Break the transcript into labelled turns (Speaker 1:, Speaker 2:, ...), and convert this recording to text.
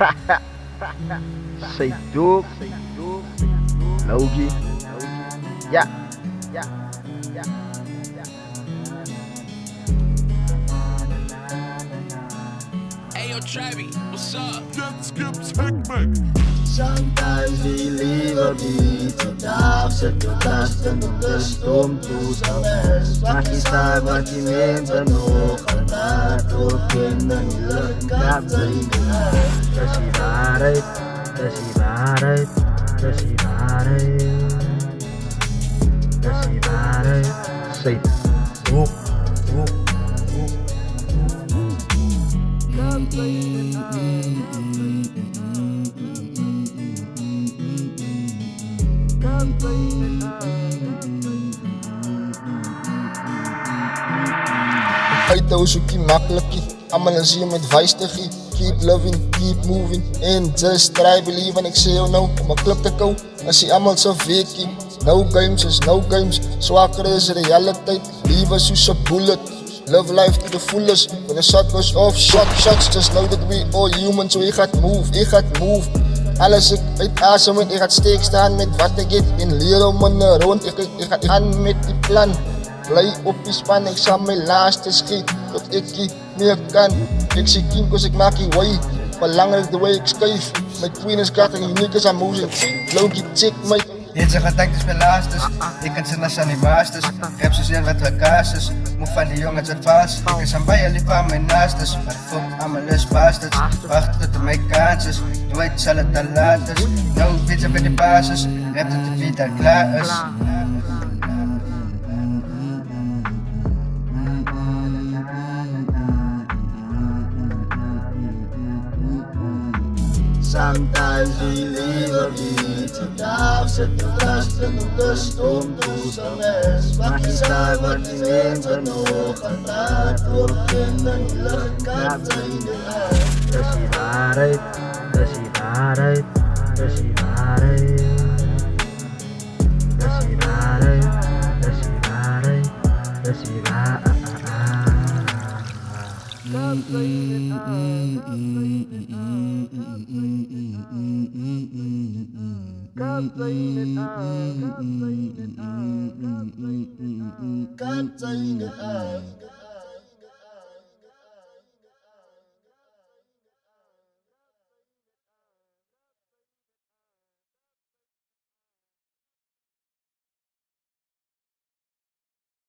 Speaker 1: Say Duke, Logie, yeah.
Speaker 2: Hey yo, Travi, what's up?
Speaker 3: Sometimes we leave a beat vandaag zet je kast en op de stoom toe zou best. Maak je staat wat je neemt nog altijd op in de lucht gaat zijn.
Speaker 1: Dat is die waarheid, dat is die waarheid, dat is die waarheid, dat is die waarheid. Say Duke,
Speaker 3: Buiten zoek je makkelijkie, allemaal een zie met wijs te gie. Keep loving, keep moving, and just try believe. En ik zie jou nou om een club te kou, en zie allemaal zo fakie. No games is no games, zwakker is realiteit. Lieve soos a bullet, love life to the fullest. When the shot goes off, shots, just know that we all human. So ik gaat move. Alles ik uit asem en ik gaat steek staan met wat ik het in leer om een rond. Ik gaat gaan met die plan. Blij op die span, ik zal mijn laatste schiet tot ik niet meer kan. Ik zie kinkos, ik maak die way. Belangrijk de way ik schuif. Mijn queen is kat en uniek is aan moezen. Logie chick, mate.
Speaker 4: Dit zijn gedachten met laatste. Ik kan ze naar zijn baastes. Ik heb ze zin wat we kaastes. Moet van die jongens het vast. Ik is aan bij jullie van mijn naastes. Maar fuck aan mijn lustbastards. Wacht tot de mijn kansen. Doe het zal het dan later. Nou, weet je bij de basis. Rap dat de beat al klaar is.
Speaker 3: Sometimes we leave a beat vandaag zet je kast en op de stoom toe zou best. Maak je staat wat je neemt nog altijd op in de lucht gaat zijn de uit.
Speaker 1: dat is die waarheid, dat is die waarheid, dat is die waarheid, dat is die waarheid, dat is die waarheid, dat is die waarheid.
Speaker 3: Can't say it.